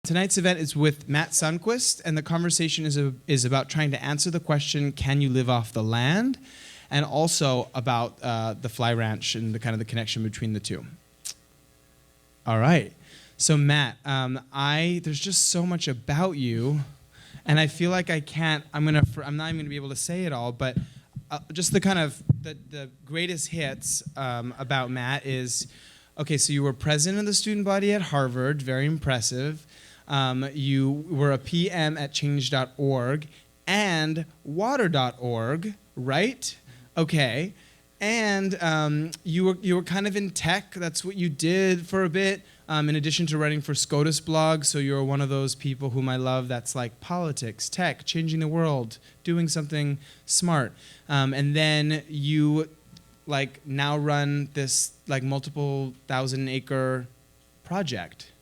Tonight's event is with Matt Sundquist, and the conversation is about trying to answer the question, can you live off the land? And also about the fly ranch and the connection between the two. All right. So Matt, there's just so much about you, and I feel like I'm not even gonna be able to say it all, but just the greatest hits about Matt is, okay, so you were president of the student body at Harvard, very impressive. You were a PM at change.org and water.org, right? Okay. And you were kind of in tech. That's what you did for a bit, in addition to writing for SCOTUS blog. So you're one of those people whom I love that's like politics, tech, changing the world, doing something smart. And then you now run this multiple 1,000-acre project,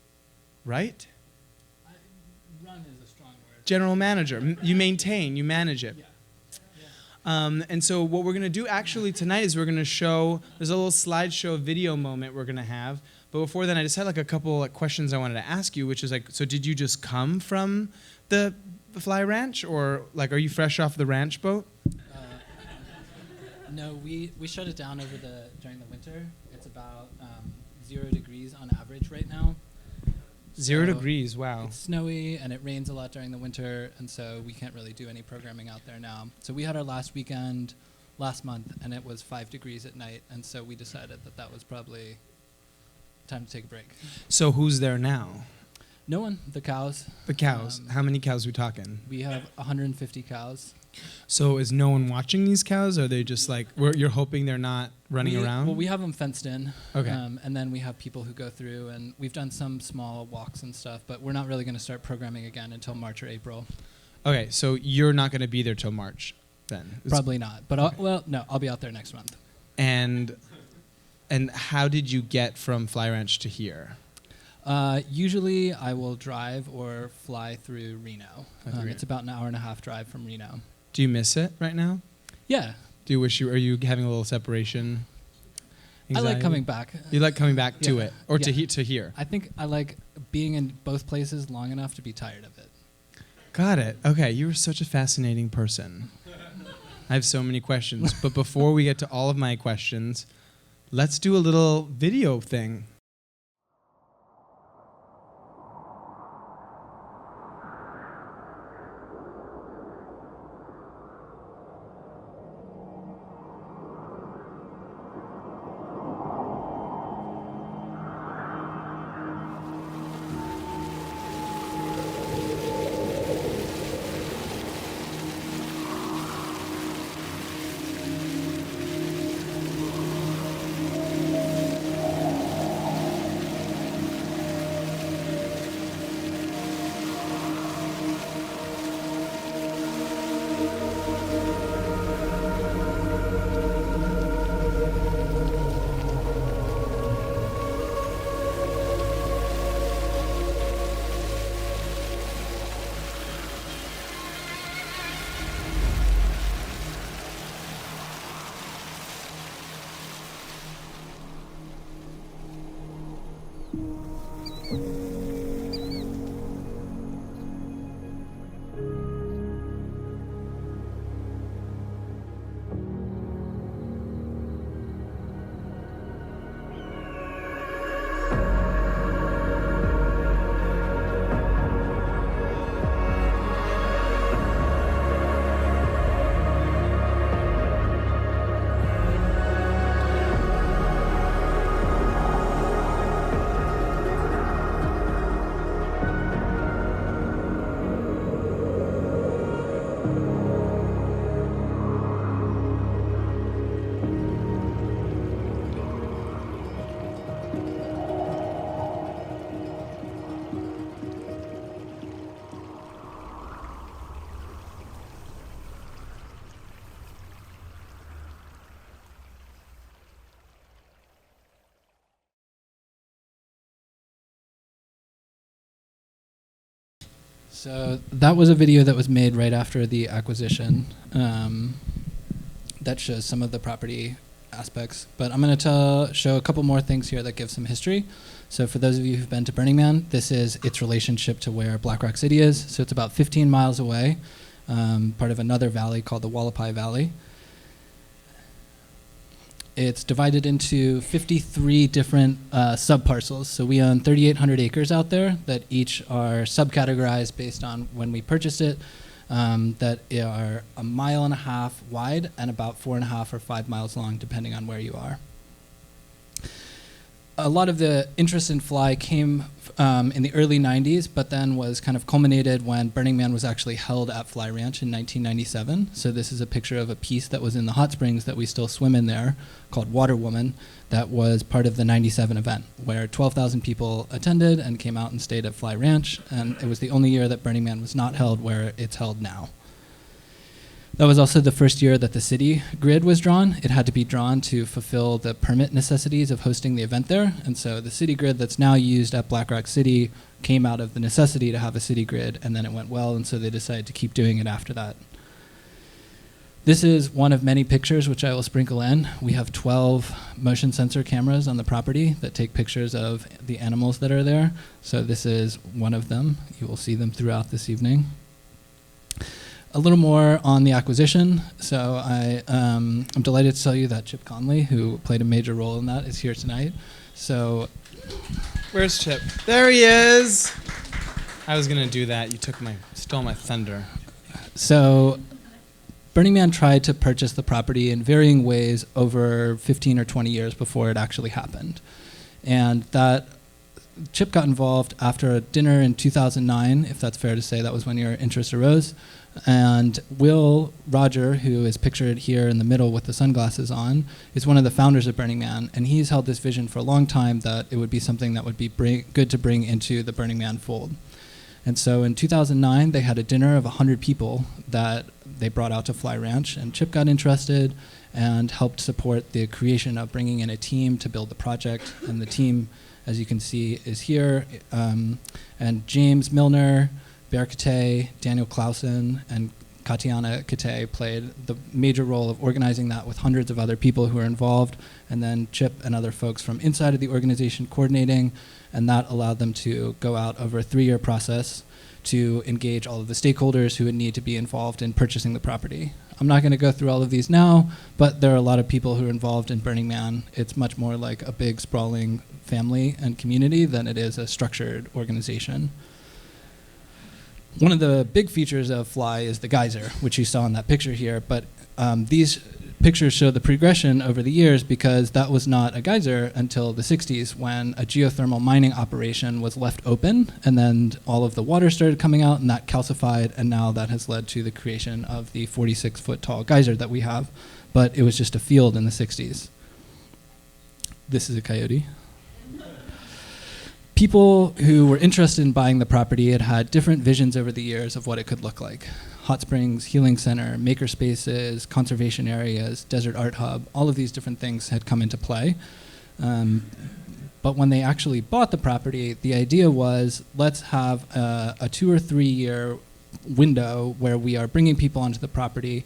right? Run is a strong word. General manager. You maintain, you manage it. Yeah. And so what we're going to do actually tonight is we're going to show, there's a little slideshow video moment we're going to have. But before then, I just had a couple questions I wanted to ask you, which is so did you just come from the fly ranch? Or are you fresh off the ranch boat? No, we shut it down during the winter. It's about 0 degrees on average right now. 0 degrees, wow. It's snowy and it rains a lot during the winter, and so we can't really do any programming out there now. So we had our last weekend last month, and it was 5 degrees at night, and so we decided that was probably time to take a break. So who's there now? No one. The cows. The cows. How many cows are we talking? We have 150 cows. So is no one watching these cows? Or are they just you're hoping they're not running around? Well, we have them fenced in. Okay. And then we have people who go through, and we've done some small walks and stuff, but we're not really going to start programming again until March or April. Okay, so you're not going to be there till March then? Probably not. But I'll be out there next month. And how did you get from Fly Ranch to here? Usually I will drive or fly through Reno. It's about an hour-and-a-half drive from Reno. Do you miss it right now? Yeah. Do you wish are you having a little separation anxiety? I like coming back. You like coming back to Yeah. it, or Yeah. to here? I think I like being in both places long enough to be tired of it. Got it. Okay, you're such a fascinating person. I have so many questions, but before we get to all of my questions, let's do a little video thing. So that was a video that was made right after the acquisition that shows some of the property aspects. But I'm going to show a couple more things here that give some history. So for those of you who've been to Burning Man, this is its relationship to where Black Rock City is. So it's about 15 miles away, part of another valley called the Wallapai Valley. It's divided into 53 different sub-parcels. So we own 3,800 acres out there that each are subcategorized based on when we purchased it, that are 1.5 miles wide and about 4.5 or 5 miles long, depending on where you are. A lot of the interest in fly came in the early 90s, but then was kind of culminated when Burning Man was actually held at Fly Ranch in 1997. So this is a picture of a piece that was in the hot springs that we still swim in there, called Water Woman, that was part of the 97 event, where 12,000 people attended and came out and stayed at Fly Ranch. And it was the only year that Burning Man was not held where it's held now. That was also the first year that the city grid was drawn. It had to be drawn to fulfill the permit necessities of hosting the event there. And so the city grid that's now used at Black Rock City came out of the necessity to have a city grid, and then it went well, and so they decided to keep doing it after that. This is one of many pictures which I will sprinkle in. We have 12 motion sensor cameras on the property that take pictures of the animals that are there. So this is one of them. You will see them throughout this evening. A little more on the acquisition. So I'm delighted to tell you that Chip Conley, who played a major role in that, is here tonight. So, where's Chip? There he is. I was gonna do that. You stole my thunder. So, Burning Man tried to purchase the property in varying ways over 15 or 20 years before it actually happened, and that Chip got involved after a dinner in 2009, if that's fair to say. That was when your interest arose. And Will Roger, who is pictured here in the middle with the sunglasses on, is one of the founders of Burning Man, and he's held this vision for a long time that it would be something that would be good to bring into the Burning Man fold. And so in 2009, they had a dinner of 100 people that they brought out to Fly Ranch, and Chip got interested and helped support the creation of bringing in a team to build the project. And the team, as you can see, is here. And James Milner, Bear Kate, Daniel Clausen, and Katiana Kate played the major role of organizing that with hundreds of other people who were involved, and then Chip and other folks from inside of the organization coordinating, and that allowed them to go out over a 3-year process to engage all of the stakeholders who would need to be involved in purchasing the property. I'm not going to go through all of these now, but there are a lot of people who are involved in Burning Man. It's much more like a big, sprawling family and community than it is a structured organization. One of the big features of Fly is the geyser, which you saw in that picture here, but these pictures show the progression over the years, because that was not a geyser until the 60s, when a geothermal mining operation was left open, and then all of the water started coming out, and that calcified, and now that has led to the creation of the 46-foot tall geyser that we have, but it was just a field in the 60s. This is a coyote. People who were interested in buying the property had had different visions over the years of what it could look like. Hot springs, healing center, maker spaces, conservation areas, desert art hub, all of these different things had come into play. But when they actually bought the property, the idea was, let's have a 2 or 3 year window where we are bringing people onto the property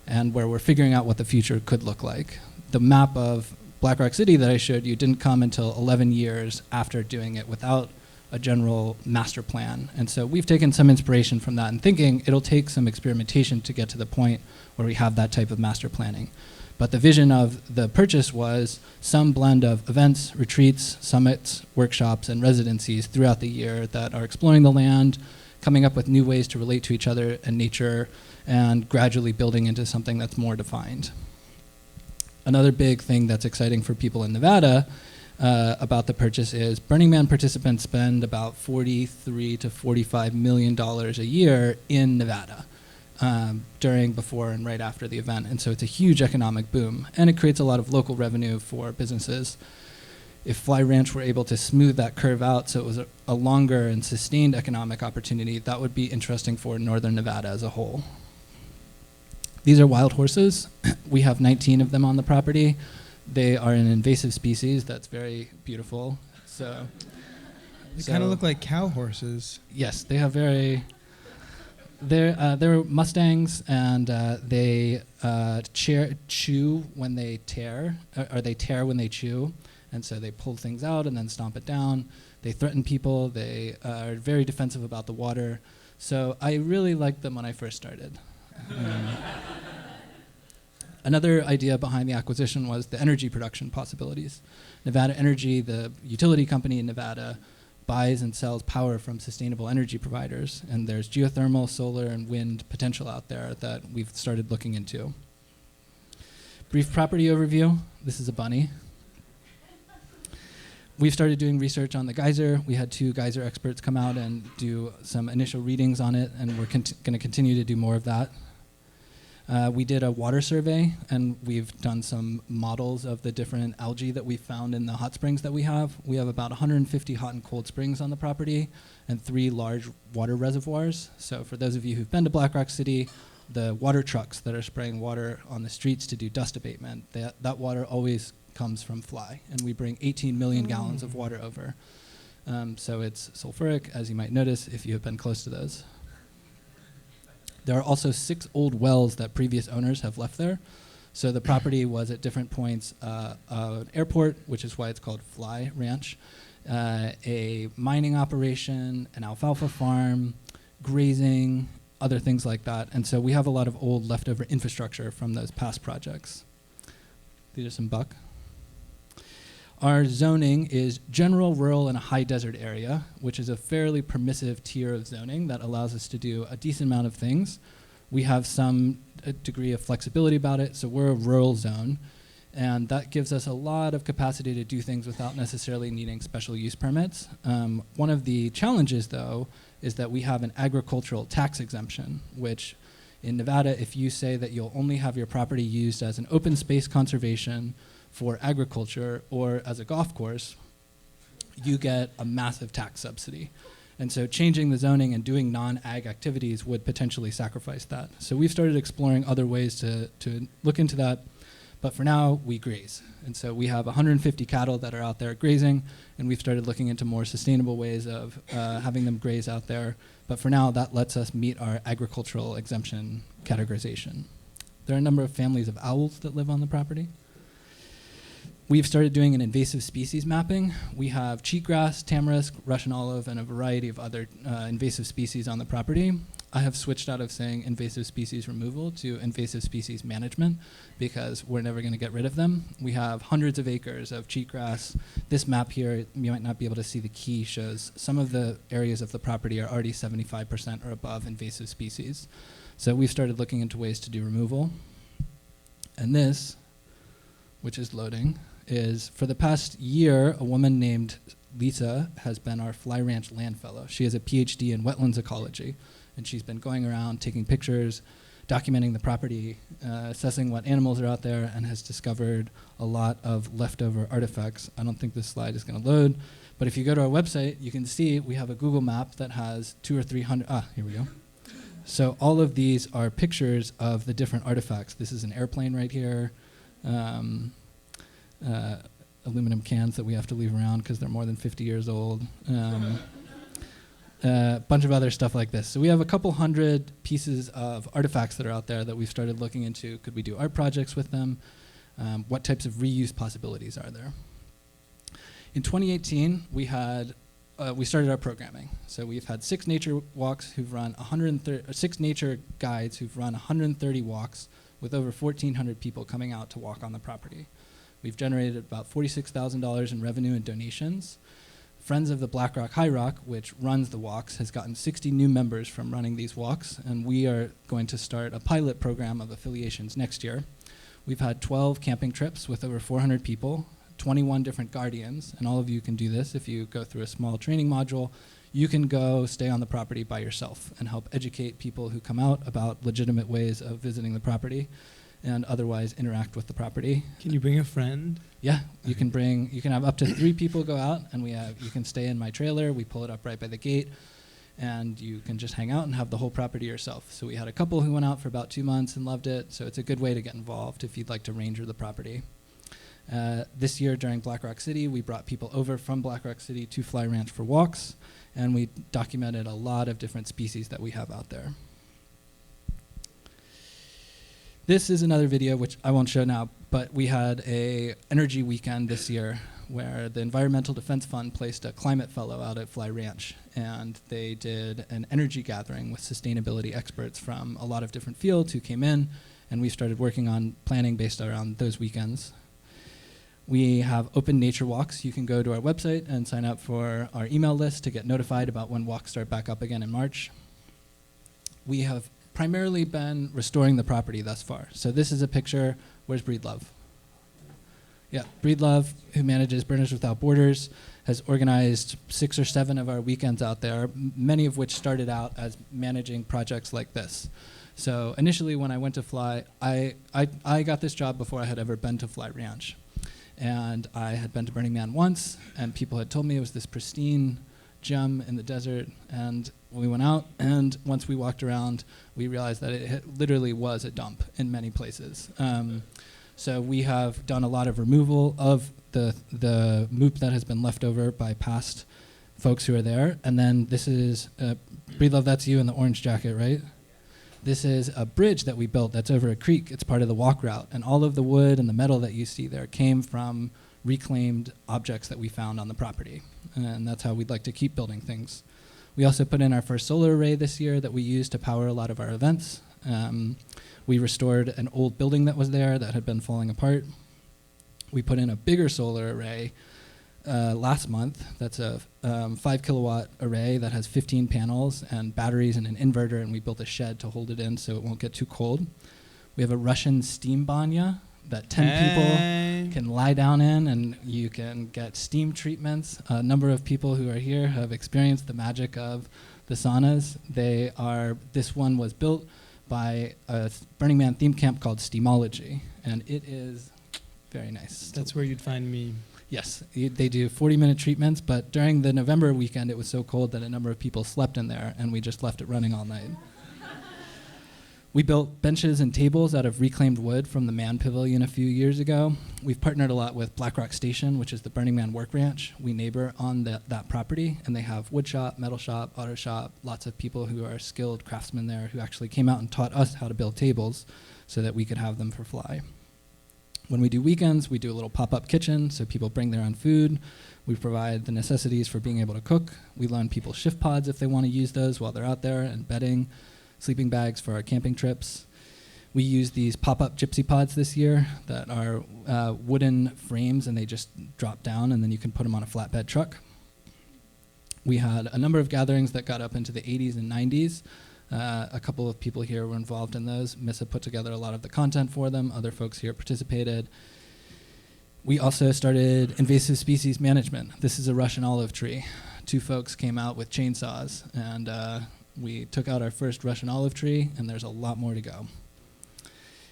and where we're figuring out what the future could look like. The map of Black Rock City that I showed you didn't come until 11 years after doing it without a general master plan. And so we've taken some inspiration from that and thinking it'll take some experimentation to get to the point where we have that type of master planning. But the vision of the purchase was some blend of events, retreats, summits, workshops, and residencies throughout the year that are exploring the land, coming up with new ways to relate to each other and nature, and gradually building into something that's more defined. Another big thing that's exciting for people in Nevada about the purchase is Burning Man participants spend about $43 to $45 million a year in Nevada during, before, and right after the event. And so it's a huge economic boom, and it creates a lot of local revenue for businesses. If Fly Ranch were able to smooth that curve out so it was a longer and sustained economic opportunity, that would be interesting for northern Nevada as a whole. These are wild horses. We have 19 of them on the property. They are an invasive species that's very beautiful. They kind of look like cow horses. Yes, they have very They're Mustangs, and they chew when they tear, or they tear when they chew, and so they pull things out and then stomp it down. They threaten people. They are very defensive about the water. So I really liked them when I first started. Another idea behind the acquisition was the energy production possibilities. Nevada Energy, the utility company in Nevada, buys and sells power from sustainable energy providers, and there's geothermal, solar, and wind potential out there that we've started looking into. Brief property overview. This is a bunny. We've started doing research on the geyser. We had 2 geyser experts come out and do some initial readings on it, and we're going to continue to do more of that. We did a water survey, and we've done some models of the different algae that we found in the hot springs that we have. We have about 150 hot and cold springs on the property and 3 large water reservoirs. So for those of you who've been to Black Rock City, the water trucks that are spraying water on the streets to do dust abatement, that water always comes from fly, and we bring 18 million gallons of water over. So it's sulfuric, as you might notice if you have been close to those. There are also 6 old wells that previous owners have left there. So the property was at different points an airport, which is why it's called Fly Ranch, a mining operation, an alfalfa farm, grazing, other things like that. And so we have a lot of old leftover infrastructure from those past projects. These are some buck. Our zoning is general, rural, and a high desert area, which is a fairly permissive tier of zoning that allows us to do a decent amount of things. We have some degree of flexibility about it, so we're a rural zone, and that gives us a lot of capacity to do things without necessarily needing special use permits. One of the challenges, though, is that we have an agricultural tax exemption, which in Nevada, if you say that you'll only have your property used as an open space conservation for agriculture or as a golf course, you get a massive tax subsidy. And so changing the zoning and doing non-ag activities would potentially sacrifice that. So we've started exploring other ways to look into that, but for now, we graze. And so we have 150 cattle that are out there grazing, and we've started looking into more sustainable ways of having them graze out there. But for now, that lets us meet our agricultural exemption categorization. There are a number of families of owls that live on the property. We've started doing an invasive species mapping. We have cheatgrass, tamarisk, Russian olive, and a variety of other invasive species on the property. I have switched out of saying invasive species removal to invasive species management because we're never going to get rid of them. We have hundreds of acres of cheatgrass. This map here, you might not be able to see the key, shows some of the areas of the property are already 75% or above invasive species. So we've started looking into ways to do removal. And this, which is loading, is for the past year, a woman named Lisa has been our Fly Ranch land fellow. She has a PhD in wetlands ecology, and she's been going around taking pictures, documenting the property, assessing what animals are out there, and has discovered a lot of leftover artifacts. I don't think this slide is going to load, but if you go to our website, you can see we have a Google map that has 200 or 300, here we go. So all of these are pictures of the different artifacts. This is an airplane right here. Aluminum cans that we have to leave around because they're more than 50 years old. Bunch of other stuff like this. So we have a couple hundred pieces of artifacts that are out there that we've started looking into. Could we do art projects with them? What types of reuse possibilities are there? In 2018, we started our programming. So we've had 6 nature walks who've run 6 nature guides who've run 130 walks with over 1,400 people coming out to walk on the property. We've generated about $46,000 in revenue and donations. Friends of the Black Rock High Rock, which runs the walks, has gotten 60 new members from running these walks, and we are going to start a pilot program of affiliations next year. We've had 12 camping trips with over 400 people, 21 different guardians, and all of you can do this if you go through a small training module. You can go stay on the property by yourself and help educate people who come out about legitimate ways of visiting the property and otherwise interact with the property. Can you bring a friend? Yeah, you can have up to 3 people go out, and you can stay in my trailer. We pull it up right by the gate, and you can just hang out and have the whole property yourself. So we had a couple who went out for about 2 months and loved it, so it's a good way to get involved if you'd like to ranger the property. This year during Black Rock City, we brought people over from Black Rock City to Fly Ranch for walks, and we documented a lot of different species that we have out there. This is another video, which I won't show now, but we had a energy weekend this year where the Environmental Defense Fund placed a climate fellow out at Fly Ranch, and they did an energy gathering with sustainability experts from a lot of different fields who came in, and we started working on planning based around those weekends. We have open nature walks. You can go to our website and sign up for our email list to get notified about when walks start back up again in March. We have primarily been restoring the property thus far. So this is a picture. Where's Breedlove? Yeah, Breedlove, who manages Burners Without Borders, has organized 6 or 7 of our weekends out there, many of which started out as managing projects like this. So initially when I went to Fly, I got this job before I had ever been to Fly Ranch. And I had been to Burning Man once, and people had told me it was this pristine gem in the desert. And we went out, and once we walked around, we realized that it literally was a dump in many places. So we have done a lot of removal of the moop that has been left over by past folks who are there. And then this is, Breedlove, that's you in the orange jacket, right? This is a bridge that we built that's over a creek. It's part of the walk route. And all of the wood and the metal that you see there came from reclaimed objects that we found on the property. And that's how we'd like to keep building things. We also put in our first solar array this year that we use to power a lot of our events. We restored an old building that was there that had been falling apart. We put in a bigger solar array last month. That's a 5 kilowatt array that has 15 panels and batteries and an inverter, and we built a shed to hold it in so it won't get too cold. We have a Russian steam banya that 10 people can lie down in, and you can get steam treatments. A number of people who are here have experienced the magic of the saunas. This one was built by a Burning Man theme camp called Steamology, and it is very nice. That's where you'd find me. Yes, they do 40-minute treatments, but during the November weekend, it was so cold that a number of people slept in there, and we just left it running all night. We built benches and tables out of reclaimed wood from the Man Pavilion a few years ago. We've partnered a lot with Black Rock Station, which is the Burning Man work ranch. We neighbor on that property, and they have wood shop, metal shop, auto shop, lots of people who are skilled craftsmen there who actually came out and taught us how to build tables so that we could have them for Fly. When we do weekends, we do a little pop-up kitchen, so people bring their own food. We provide the necessities for being able to cook. We loan people shift pods if they want to use those while they're out there, and bedding, sleeping bags for our camping trips. We use these pop-up gypsy pods this year that are wooden frames, and they just drop down, and then you can put them on a flatbed truck. We had a number of gatherings that got up into the 80s and 90s. A couple of people here were involved in those. Missa put together a lot of the content for them. Other folks here participated. We also started invasive species management. This is a Russian olive tree. 2 folks came out with chainsaws, and we took out our first Russian olive tree, and there's a lot more to go.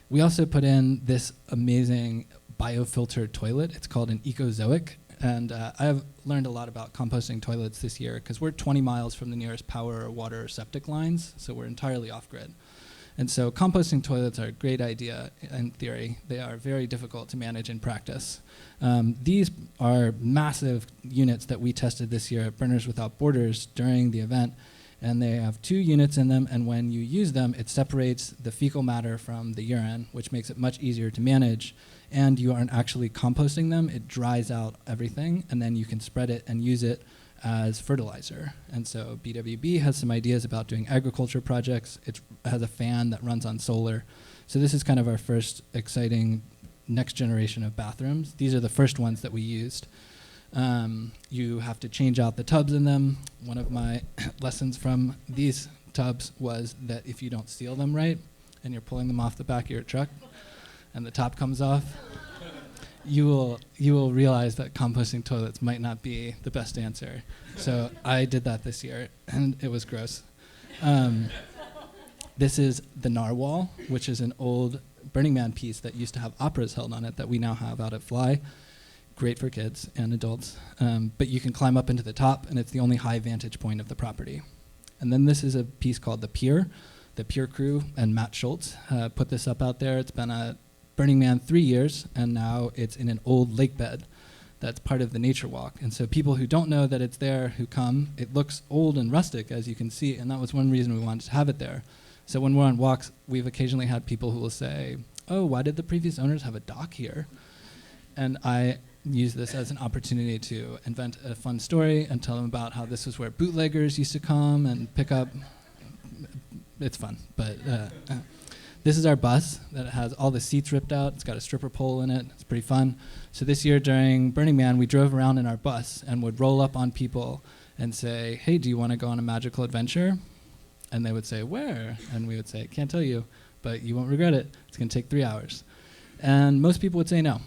We also put in this amazing biofiltered toilet. It's called an ecozoic. And I've learned a lot about composting toilets this year because we're 20 miles from the nearest power or water or septic lines, so we're entirely off-grid. And so composting toilets are a great idea in theory. They are very difficult to manage in practice. These are massive units that we tested this year at Burners Without Borders during the event, and they have 2 units in them, and when you use them, it separates the fecal matter from the urine, which makes it much easier to manage. And you aren't actually composting them. It dries out everything, and then you can spread it and use it as fertilizer. And so BWB has some ideas about doing agriculture projects. It has a fan that runs on solar. So this is kind of our first exciting next generation of bathrooms. These are the first ones that we used. You have to change out the tubs in them. One of my lessons from these tubs was that if you don't seal them right, and you're pulling them off the back of your truck, and the top comes off, you will realize that composting toilets might not be the best answer. So I did that this year, and it was gross. This is the narwhal, which is an old Burning Man piece that used to have operas held on it that we now have out at Fly. Great for kids and adults. But you can climb up into the top, and it's the only high vantage point of the property. And then this is a piece called The Pier. The Pier crew and Matt Schultz put this up out there. It's been a Burning Man 3 years, and now it's in an old lake bed that's part of the nature walk. And so people who don't know that it's there who come, it looks old and rustic, as you can see, and that was one reason we wanted to have it there, So when we're on walks, we've occasionally had people who will say, oh, why did the previous owners have a dock here? And I use this as an opportunity to invent a fun story and tell them about how this was where bootleggers used to come and pick up. It's fun, but this is our bus that has all the seats ripped out. It's got a stripper pole in it. It's pretty fun. So this year during Burning Man, we drove around in our bus and would roll up on people and say, hey, do you want to go on a magical adventure? And they would say, where? And we would say, can't tell you, but you won't regret it. It's going to take 3 hours. And most people would say no.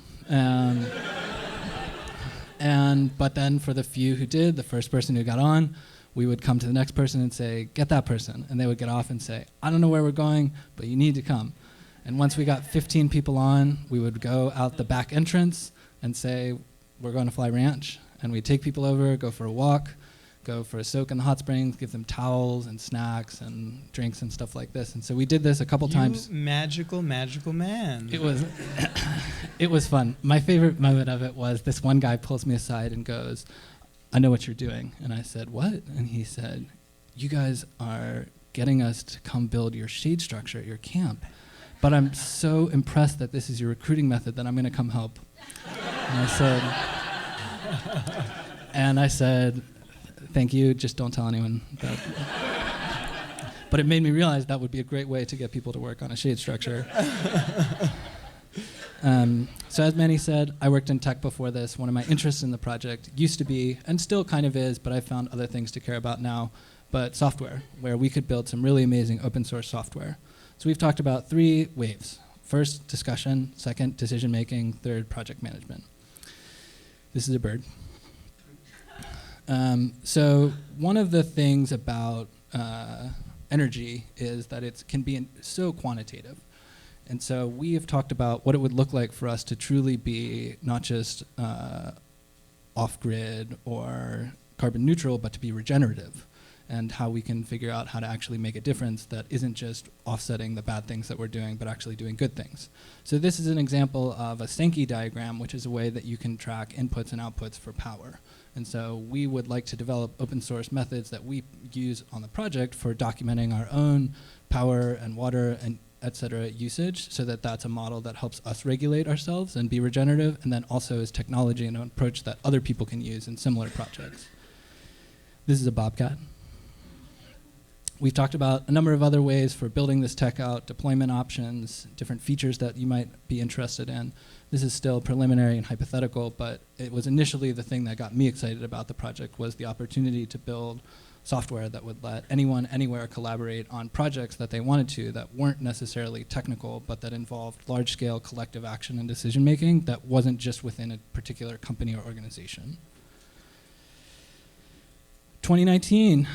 But then for the few who did, the first person who got on, we would come to the next person and say, get that person. And they would get off and say, I don't know where we're going, but you need to come. And once we got 15 people on, we would go out the back entrance and say, we're going to Fly Ranch. And we'd take people over, go for a walk, go for a soak in the hot springs, give them towels and snacks and drinks and stuff like this. And so we did this a couple times. Magical, magical man. It was, it was fun. My favorite moment of it was this one guy pulls me aside and goes, I know what you're doing. And I said, what? And he said, you guys are getting us to come build your shade structure at your camp. But I'm so impressed that this is your recruiting method that I'm going to come help. And I said, thank you, just don't tell anyone that. But it made me realize that would be a great way to get people to work on a shade structure. So as Manny said, I worked in tech before this. One of my interests in the project used to be, and still kind of is, but I found other things to care about now, but software, where we could build some really amazing open source software. So we've talked about 3 waves. First, discussion. Second, decision making. Third, project management. This is a bird. So one of the things about energy is that it can be so quantitative. And so we have talked about what it would look like for us to truly be not just off-grid or carbon neutral, but to be regenerative, and how we can figure out how to actually make a difference that isn't just offsetting the bad things that we're doing, but actually doing good things. So this is an example of a Sankey diagram, which is a way that you can track inputs and outputs for power. And so we would like to develop open source methods that we use on the project for documenting our own power and water and et cetera usage, so that that's a model that helps us regulate ourselves and be regenerative, and then also is technology and an approach that other people can use in similar projects. This is a bobcat. We've talked about a number of other ways for building this tech out, deployment options, different features that you might be interested in. This is still preliminary and hypothetical, but it was initially the thing that got me excited about the project, was the opportunity to build software that would let anyone, anywhere collaborate on projects that they wanted to, that weren't necessarily technical, but that involved large-scale collective action and decision-making that wasn't just within a particular company or organization. 2019,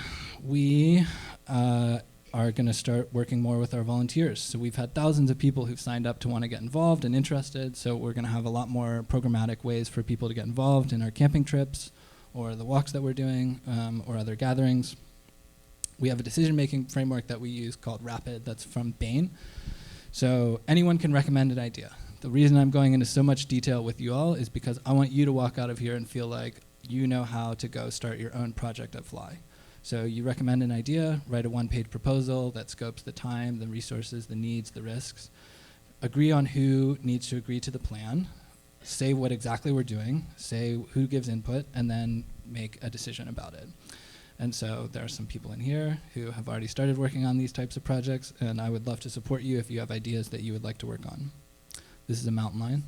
we are going to start working more with our volunteers. So we've had thousands of people who've signed up to want to get involved and interested, so we're going to have a lot more programmatic ways for people to get involved in our camping trips, or the walks that we're doing, or other gatherings. We have a decision-making framework that we use called RAPID that's from Bain. So anyone can recommend an idea. The reason I'm going into so much detail with you all is because I want you to walk out of here and feel like you know how to go start your own project at Fly. So you recommend an idea, write a one-page proposal that scopes the time, the resources, the needs, the risks. Agree on who needs to agree to the plan. Say what exactly we're doing, say who gives input, and then make a decision about it. And so there are some people in here who have already started working on these types of projects, and I would love to support you if you have ideas that you would like to work on. This is a mountain lion.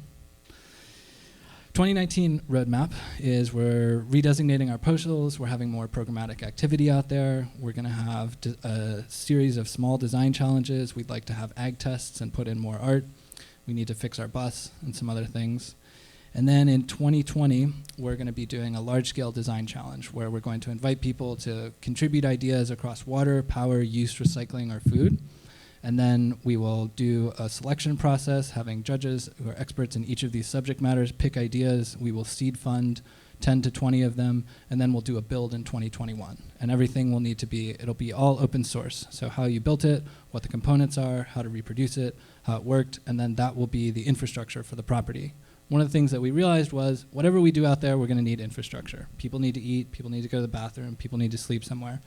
2019 roadmap is we're redesignating our postals, we're having more programmatic activity out there, we're going to have a series of small design challenges, we'd like to have ag tests and put in more art, we need to fix our bus and some other things. And then in 2020, we're going to be doing a large-scale design challenge where we're going to invite people to contribute ideas across water, power, use, recycling, or food. And then we will do a selection process, having judges who are experts in each of these subject matters pick ideas. We will seed fund 10 to 20 of them, and then we'll do a build in 2021. And everything will need to be, it'll be all open source. So how you built it, what the components are, how to reproduce it, how it worked, and then that will be the infrastructure for the property. One of the things that we realized was whatever we do out there, we're going to need infrastructure. People need to eat, people need to go to the bathroom, people need to sleep somewhere.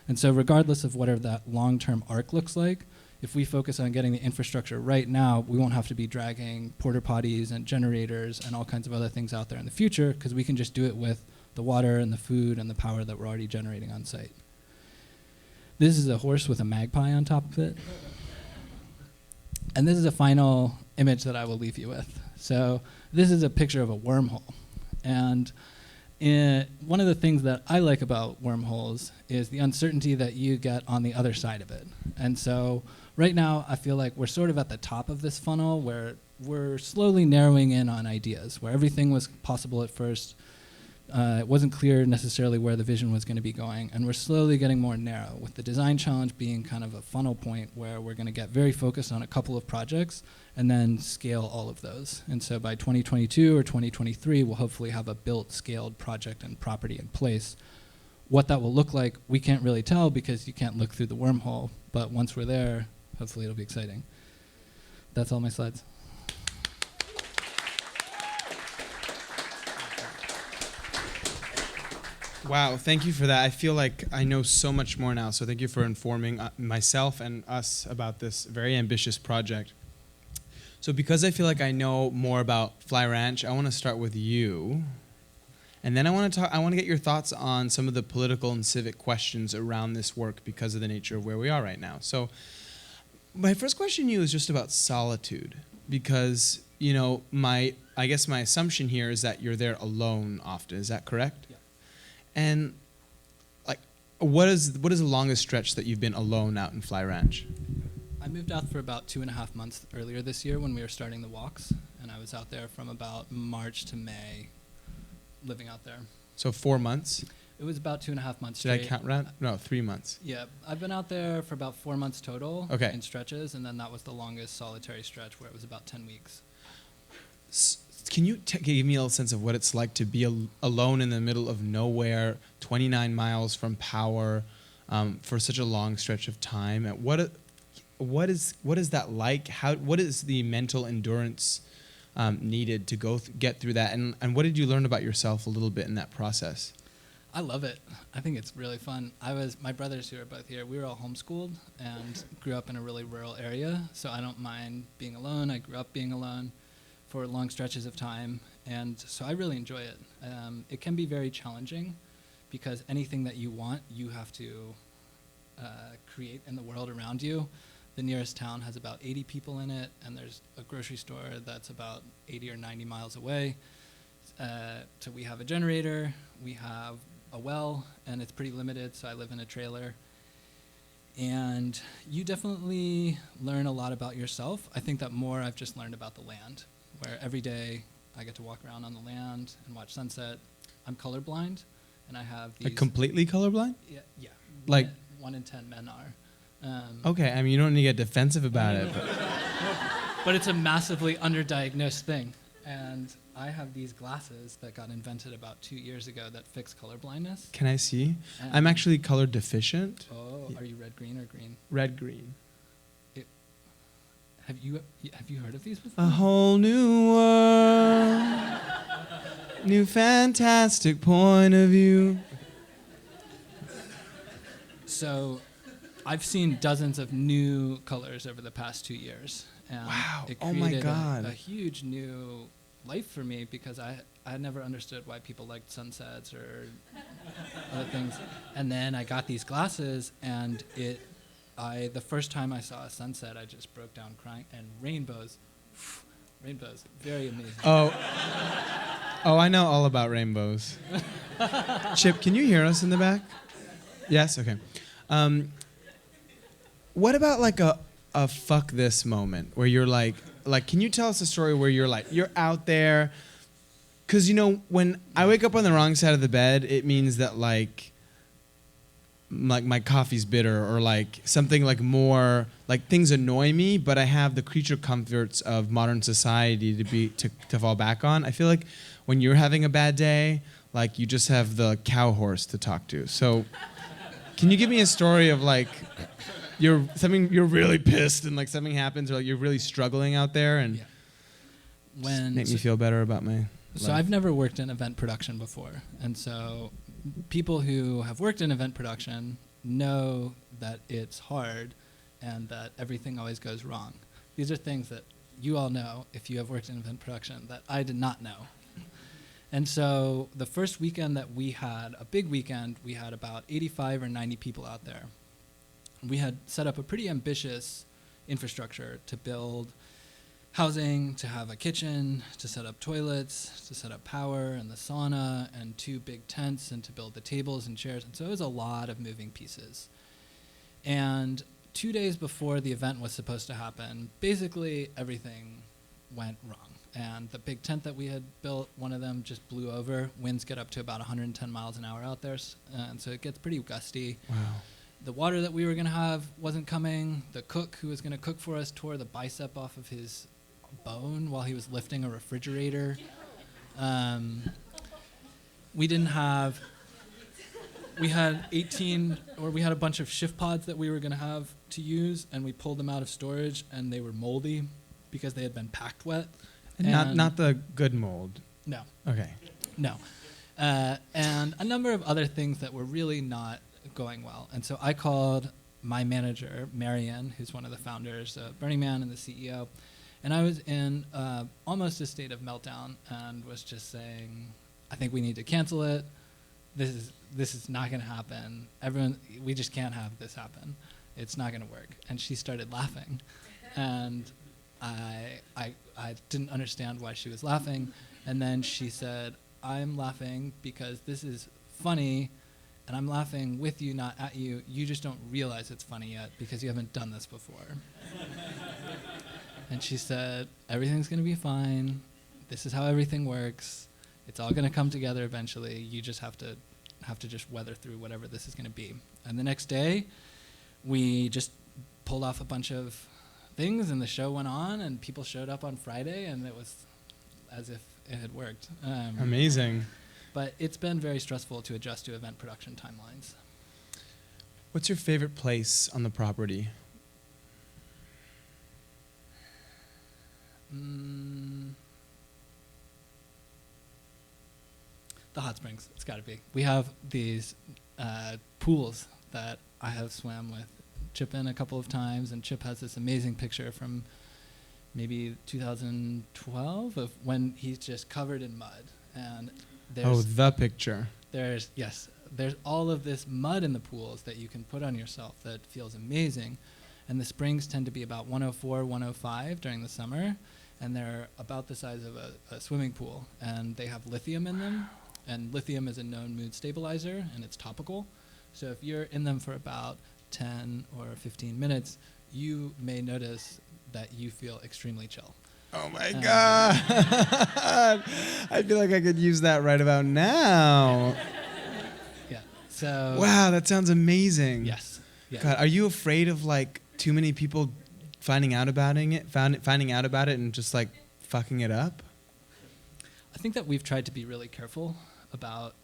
And so regardless of whatever that long-term arc looks like, if we focus on getting the infrastructure right now, we won't have to be dragging porta potties and generators and all kinds of other things out there in the future, because we can just do it with the water and the food and the power that we're already generating on site. This is a horse with a magpie on top of it. And this is a final image that I will leave you with. So this is a picture of a wormhole. And one of the things that I like about wormholes is the uncertainty that you get on the other side of it. And so right now, I feel like we're sort of at the top of this funnel where we're slowly narrowing in on ideas, where everything was possible at first. It wasn't clear necessarily where the vision was going to be going, and we're slowly getting more narrow, with the design challenge being kind of a funnel point where we're going to get very focused on a couple of projects and then scale all of those. And so by 2022 or 2023, we'll hopefully have a built, scaled project and property in place. What that will look like, we can't really tell because you can't look through the wormhole, but once we're there, hopefully it'll be exciting. That's all my slides. Wow, thank you for that. I feel like I know so much more now, so thank you for informing myself and us about this very ambitious project. So because I feel like I know more about Fly Ranch, I want to start with you. And then I want to get your thoughts on some of the political and civic questions around this work because of the nature of where we are right now. So my first question to you is just about solitude, because, you know, I guess my assumption here is that you're there alone often. Is that correct? Yeah. And like, what is the longest stretch that you've been alone out in Fly Ranch? I moved out for about 2.5 months earlier this year when we were starting the walks, and I was out there from about March to May, living out there. So 4 months? It was about 2.5 months Did straight. I count right? No, 3 months. Yeah, I've been out there for about 4 months total in stretches, and then that was the longest solitary stretch where it was about 10 weeks. Can you give me a little sense of what it's like to be alone in the middle of nowhere, 29 miles from power, for such a long stretch of time? And what is that like? What is the mental endurance needed to get through that? And what did you learn about yourself a little bit in that process? I love it. I think it's really fun. My brothers who are both here, we were all homeschooled and grew up in a really rural area, so I don't mind being alone. I grew up being alone for long stretches of time, and so I really enjoy it. It can be very challenging because anything that you want, you have to create in the world around you. The nearest town has about 80 people in it, and there's a grocery store that's about 80 or 90 miles away. So we have a generator, we have a well, and it's pretty limited, so I live in a trailer. And you definitely learn a lot about yourself. I think that more I've just learned about the land, where every day I get to walk around on the land and watch sunset. I'm colorblind, and I have these... Like completely colorblind? Yeah. Like 1 in 10 men are. Okay, I mean, you don't need to get defensive about it. But it's a massively underdiagnosed thing. And I have these glasses that got invented about 2 years ago that fix color blindness. Can I see? I'm actually color deficient. Oh, are you red, green, or green? Red, green. Have you heard of these before? A whole new world, new fantastic point of view. So I've seen dozens of new colors over the past 2 years. And wow, it oh my created God. a huge new life for me because I had never understood why people liked sunsets or other things. And then I got these glasses, and the first time I saw a sunset, I just broke down crying. And rainbows, very amazing. Oh, I know all about rainbows. Chip, can you hear us in the back? Yes, okay. What about like a fuck this moment where you're like, can you tell us a story where you're out there? Because, you know, when I wake up on the wrong side of the bed, it means that like my coffee's bitter, or like something like more like things annoy me, but I have the creature comforts of modern society to fall back on. I feel like when you're having a bad day, like you just have the cow horse to talk to. So can you give me a story of like you're really pissed and like something happens, or like you're really struggling out there, and make me feel better about my So life. I've never worked in event production before, and so people who have worked in event production know that it's hard, and that everything always goes wrong. These are things that you all know if you have worked in event production that I did not know. And so the first weekend that we had, a big weekend, we had about 85 or 90 people out there. We had set up a pretty ambitious infrastructure to build housing, to have a kitchen, to set up toilets, to set up power and the sauna, and 2 big tents, and to build the tables and chairs. And so it was a lot of moving pieces. And 2 days before the event was supposed to happen, basically everything went wrong. And the big tent that we had built, one of them just blew over. Winds get up to about 110 miles an hour out there, and so it gets pretty gusty. Wow. The water that we were going to have wasn't coming. The cook who was going to cook for us tore the bicep off of his bone while he was lifting a refrigerator. We had a bunch of shift pods that we were going to have to use, and we pulled them out of storage, and they were moldy because they had been packed wet. And not the good mold. No. Okay. No. And a number of other things that were really not going well. And so I called my manager, Marianne, who's one of the founders of Burning Man and the CEO, and I was in almost a state of meltdown and was just saying, I think we need to cancel it. This is not going to happen. We just can't have this happen. It's not going to work. And she started laughing, and I didn't understand why she was laughing. And then she said, I'm laughing because this is funny, and I'm laughing with you, not at you. You just don't realize it's funny yet because you haven't done this before. And she said, everything's going to be fine. This is how everything works. It's all going to come together eventually. You just have to just weather through whatever this is going to be. And the next day, we just pulled off a bunch of things, and the show went on, and people showed up on Friday, and it was as if it had worked. Amazing. But it's been very stressful to adjust to event production timelines. What's your favorite place on the property? The hot springs, it's got to be. We have these pools that I have swam with Chip in a couple of times, and Chip has this amazing picture from maybe 2012 of when he's just covered in mud. And the picture. There's all of this mud in the pools that you can put on yourself that feels amazing. And the springs tend to be about 104, 105 during the summer, and they're about the size of a swimming pool. And they have lithium in them, and lithium is a known mood stabilizer, and it's topical. So if you're in them for about 10 or 15 minutes, you may notice that you feel extremely chill. Oh my God. I feel like I could use that right about now. Yeah. So. Wow, that sounds amazing. Yes. Yeah. God, are you afraid of like too many people finding out about it and just like fucking it up? I think that we've tried to be really careful about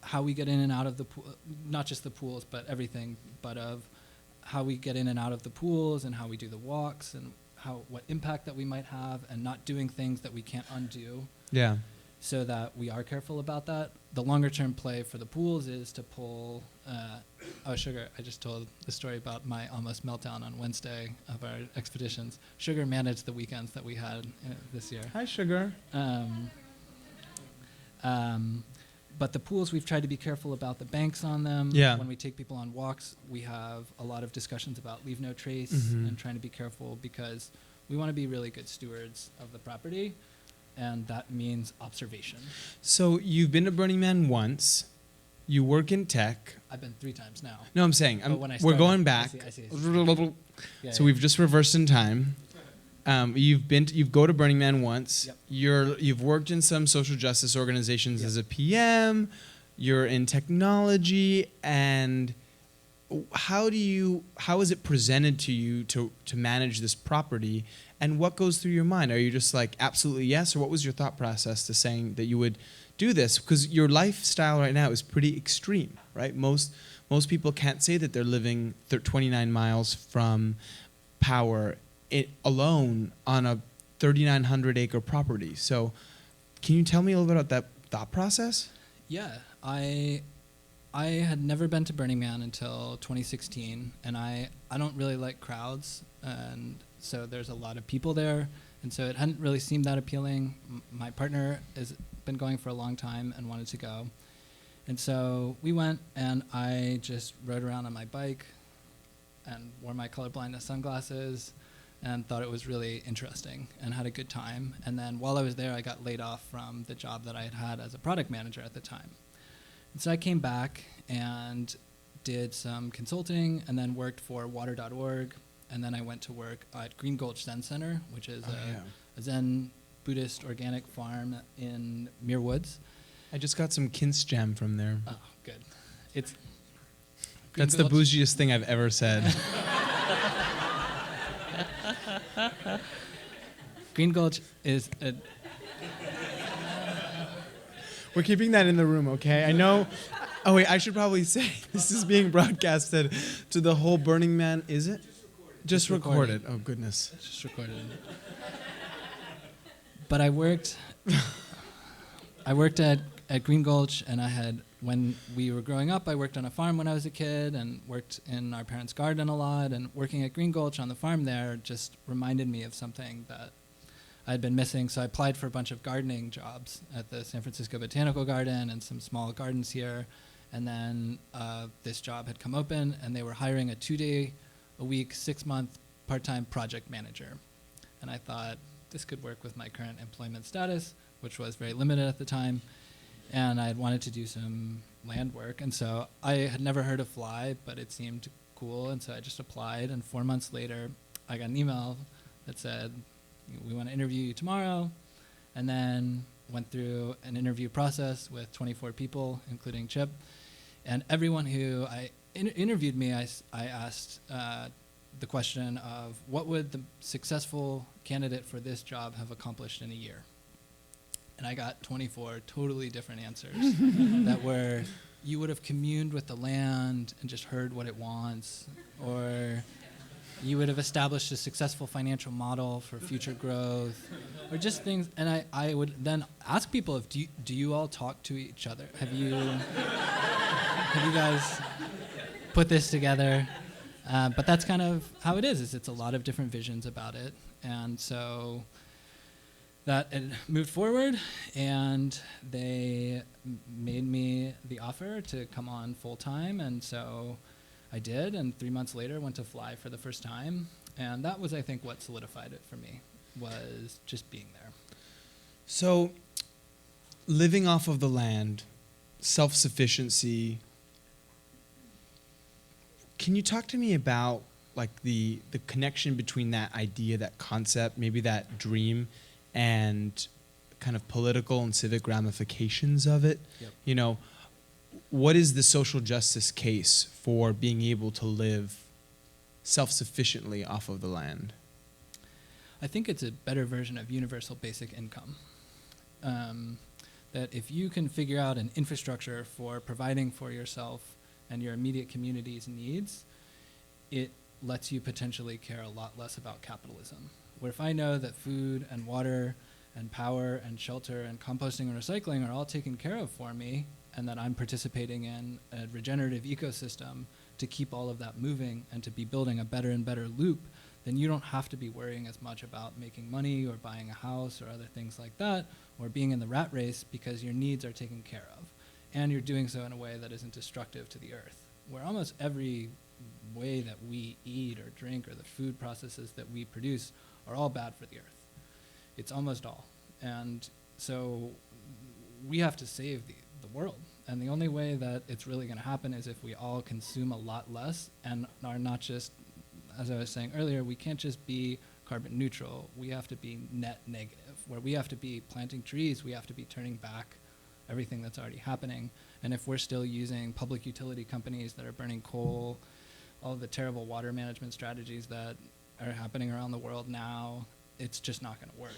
how we get in and out of the pool, not just the pools, but everything, but of how we get in and out of the pools and how we do the walks and what impact that we might have, and not doing things that we can't undo. Yeah. So that we are careful about that. The longer term play for the pools is to pull, Sugar, I just told the story about my almost meltdown on Wednesday of our expeditions. Sugar managed the weekends that we had this year. Hi, Sugar. But the pools, we've tried to be careful about the banks on them. Yeah. When we take people on walks, we have a lot of discussions about leave no trace and trying to be careful because we want to be really good stewards of the property, and that means observation. So you've been to Burning Man once. You work in tech. I've been 3 times now. No, I'm saying we're going back. I see. So we've just reversed in time. You've go to Burning Man once. Yep. You've worked in some social justice organizations as a PM. You're in technology, and how is it presented to you to manage this property, and what goes through your mind? Are you just like absolutely yes, or what was your thought process to saying that you would do this? Because your lifestyle right now is pretty extreme, right? Most people can't say that they're living 29 miles from power alone on a 3,900 acre property. So can you tell me a little bit about that thought process? Yeah, I I had never been to Burning Man until 2016, and I don't really like crowds, and so there's a lot of people there, and so it hadn't really seemed that appealing. My partner has been going for a long time and wanted to go, and so we went, and I just rode around on my bike and wore my colorblindness sunglasses and thought it was really interesting and had a good time. And then while I was there, I got laid off from the job that I had had as a product manager at the time. And so I came back and did some consulting and then worked for water.org. And then I went to work at Green Gulch Zen Center, which is a Zen Buddhist organic farm in Muir Woods. I just got some Kinst jam from there. Oh, good. It's That's the bougiest thing I've ever said. Green Gulch is a... We're keeping that in the room, okay? I know. Oh, wait, I should probably say this is being broadcasted to the whole Burning Man, is it? Just recorded. Oh, goodness. Just recorded. But I worked at Green Gulch, and when we were growing up, I worked on a farm when I was a kid and worked in our parents' garden a lot, and working at Green Gulch on the farm there just reminded me of something that I'd been missing. So I applied for a bunch of gardening jobs at the San Francisco Botanical Garden and some small gardens here, and then this job had come open, and they were hiring a 2-day-a-week, 6-month part-time project manager. And I thought, this could work with my current employment status, which was very limited at the time. And I had wanted to do some land work. And so I had never heard of Fly, but it seemed cool. And so I just applied. And 4 months later, I got an email that said, we want to interview you tomorrow. And then went through an interview process with 24 people, including Chip. And everyone who interviewed me, I asked the question of, what would the successful candidate for this job have accomplished in a year? And I got 24 totally different answers that were, you would have communed with the land and just heard what it wants, or you would have established a successful financial model for future growth, or just things. And I would then ask people, do you all talk to each other? Have you guys put this together? But that's kind of how it is it's a lot of different visions about it. And so that it moved forward, and they made me the offer to come on full time, and so I did, and 3 months later went to Fly for the first time, and that was, I think, what solidified it for me, was just being there. So, living off of the land, self-sufficiency, can you talk to me about like the connection between that idea, that concept, maybe that dream, and kind of political and civic ramifications of it? Yep. You know, what is the social justice case for being able to live self-sufficiently off of the land? I think it's a better version of universal basic income. That if you can figure out an infrastructure for providing for yourself and your immediate community's needs, it lets you potentially care a lot less about capitalism. Where if I know that food and water and power and shelter and composting and recycling are all taken care of for me, and that I'm participating in a regenerative ecosystem to keep all of that moving and to be building a better and better loop, then you don't have to be worrying as much about making money or buying a house or other things like that, or being in the rat race, because your needs are taken care of. And you're doing so in a way that isn't destructive to the earth. Where almost every way that we eat or drink or the food processes that we produce are all bad for the earth. It's almost all. And so we have to save the world. And the only way that it's really going to happen is if we all consume a lot less and are not just, as I was saying earlier, we can't just be carbon neutral. We have to be net negative, where we have to be planting trees, we have to be turning back everything that's already happening. And if we're still using public utility companies that are burning coal, all of the terrible water management strategies that are happening around the world now, it's just not going to work.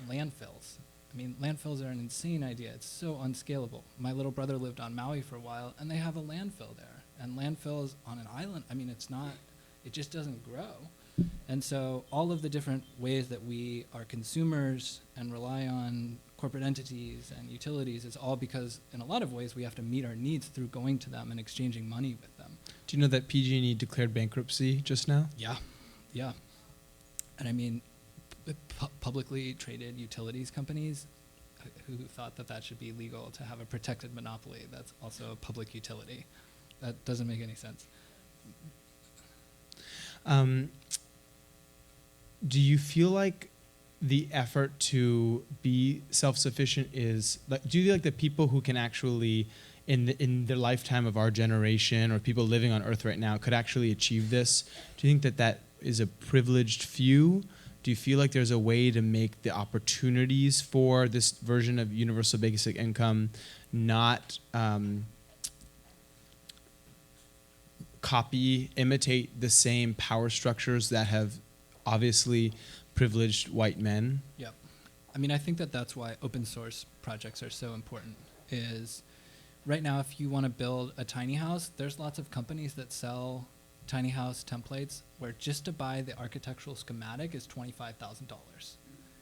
Landfills. I mean, landfills are an insane idea. It's so unscalable. My little brother lived on Maui for a while, and they have a landfill there. And landfills on an island, I mean, it just doesn't grow. And so all of the different ways that we are consumers and rely on corporate entities and utilities is all because, in a lot of ways, we have to meet our needs through going to them and exchanging money with them. Do you know that PG&E declared bankruptcy just now? Yeah, yeah. And I mean, publicly traded utilities companies who thought that that should be legal to have a protected monopoly that's also a public utility. That doesn't make any sense. Do you feel like the effort to be self-sufficient is, like, do you feel like the people who can actually, in the lifetime of our generation or people living on Earth right now, could actually achieve this? Do you think that that is a privileged few? Do you feel like there's a way to make the opportunities for this version of universal basic income not imitate the same power structures that have obviously privileged white men? Yep. I mean, I think that that's why open source projects are so important. Is right now, if you want to build a tiny house, there's lots of companies that sell tiny house templates where just to buy the architectural schematic is $25,000.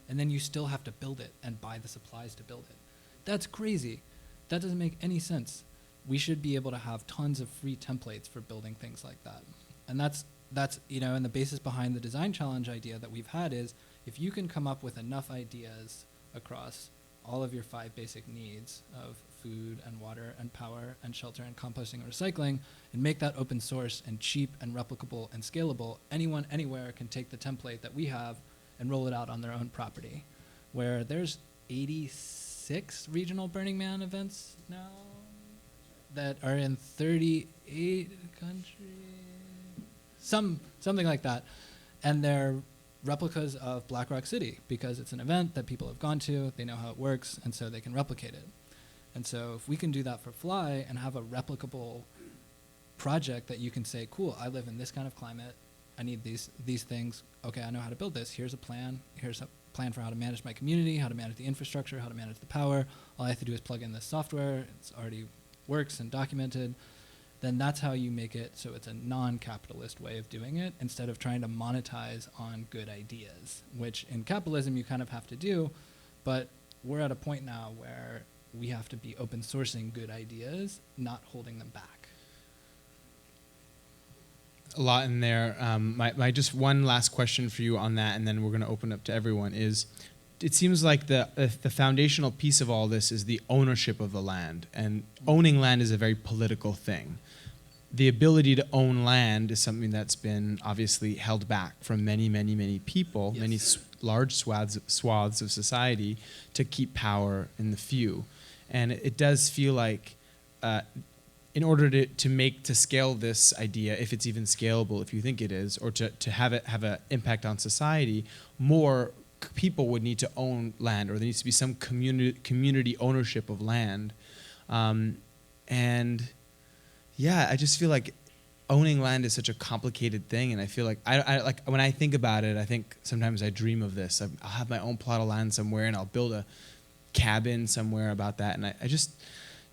And then you still have to build it and buy the supplies to build it. That's crazy. That doesn't make any sense. We should be able to have tons of free templates for building things like that. And that's and the basis behind the design challenge idea that we've had is if you can come up with enough ideas across all of your 5 basic needs of food and water and power and shelter and composting and recycling and make that open source and cheap and replicable and scalable, anyone anywhere can take the template that we have and roll it out on their own property. Where there's 86 regional Burning Man events now that are in 38 countries, something like that. And they're replicas of Black Rock City because it's an event that people have gone to, they know how it works, and so they can replicate it. And so if we can do that for Fly and have a replicable project that you can say, cool, I live in this kind of climate, I need these things, okay, I know how to build this, here's a plan for how to manage my community, how to manage the infrastructure, how to manage the power, all I have to do is plug in this software, it's already works and documented, then that's how you make it so it's a non-capitalist way of doing it instead of trying to monetize on good ideas, which in capitalism you kind of have to do, but we're at a point now where we have to be open sourcing good ideas, not holding them back. A lot in there. My just one last question for you on that, and then we're going to open up to everyone, is it seems like the foundational piece of all this is the ownership of the land, and owning land is a very political thing. The ability to own land is something that's been obviously held back from many, many, many people, yes. many large swaths of society to keep power in the few. And it does feel like in order to scale this idea, if it's even scalable, if you think it is, or to have it have an impact on society, more people would need to own land, or there needs to be some community ownership of land. And yeah, I just feel like owning land is such a complicated thing, and I feel like I like when I think about it, I think sometimes I dream of this. I'll have my own plot of land somewhere, and I'll build a cabin somewhere about that. And I just,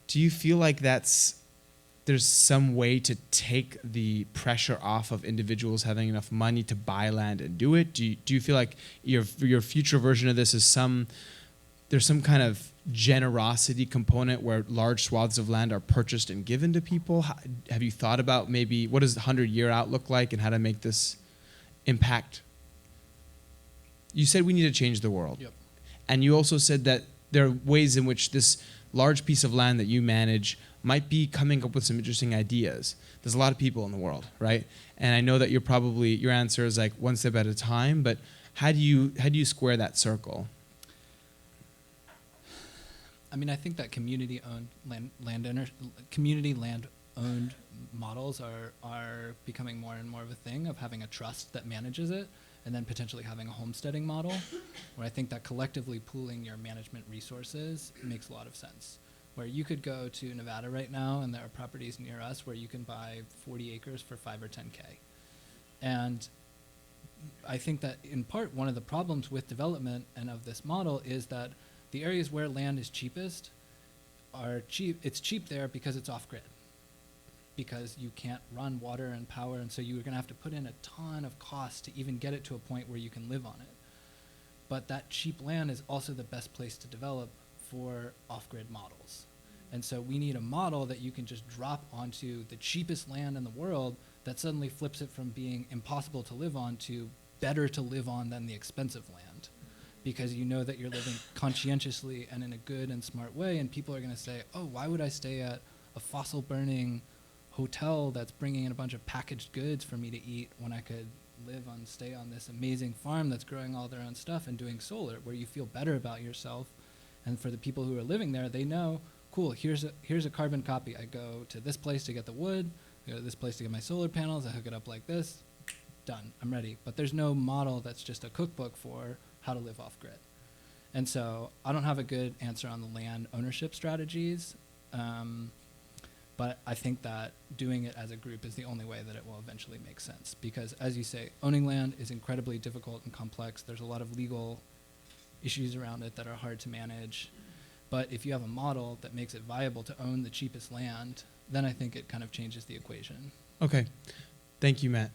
do you feel like there's some way to take the pressure off of individuals having enough money to buy land and do it? Do you feel like your future version of this is there's some kind of generosity component where large swaths of land are purchased and given to people? Have you thought about maybe what does the 100-year out look like and how to make this impact? You said we need to change the world. Yep. And you also said that there are ways in which this large piece of land that you manage might be coming up with some interesting ideas. There's a lot of people in the world, right? And I know that your answer is like one step at a time, but how do you square that circle? I mean, I think that community-owned land-owned models are becoming more and more of a thing, of having a trust that manages it, and then potentially having a homesteading model, where I think that collectively pooling your management resources makes a lot of sense. Where you could go to Nevada right now, and there are properties near us where you can buy 40 acres for $5 or $10K. And I think that in part one of the problems with development and of this model is that the areas where land is cheapest are cheap. It's cheap there because it's off-grid, because you can't run water and power, and so you're going to have to put in a ton of cost to even get it to a point where you can live on it. but that cheap land is also the best place to develop for off-grid models. And so we need a model that you can just drop onto the cheapest land in the world that suddenly flips it from being impossible to live on to better to live on than the expensive land. Because you know that you're living conscientiously and in a good and smart way, and people are going to say, oh, why would I stay at a fossil-burning hotel that's bringing in a bunch of packaged goods for me to eat when I could stay on this amazing farm that's growing all their own stuff and doing solar, where you feel better about yourself. And for the people who are living there, they know, cool, here's a carbon copy. I go to this place to get the wood, I go to this place to get my solar panels, I hook it up like this, done, I'm ready. But there's no model that's just a cookbook for how to live off-grid. And so I don't have a good answer on the land ownership strategies, but I think that doing it as a group is the only way that it will eventually make sense. Because as you say, owning land is incredibly difficult and complex. There's a lot of legal issues around it that are hard to manage. But if you have a model that makes it viable to own the cheapest land, then I think it kind of changes the equation. Okay. Thank you, Matt.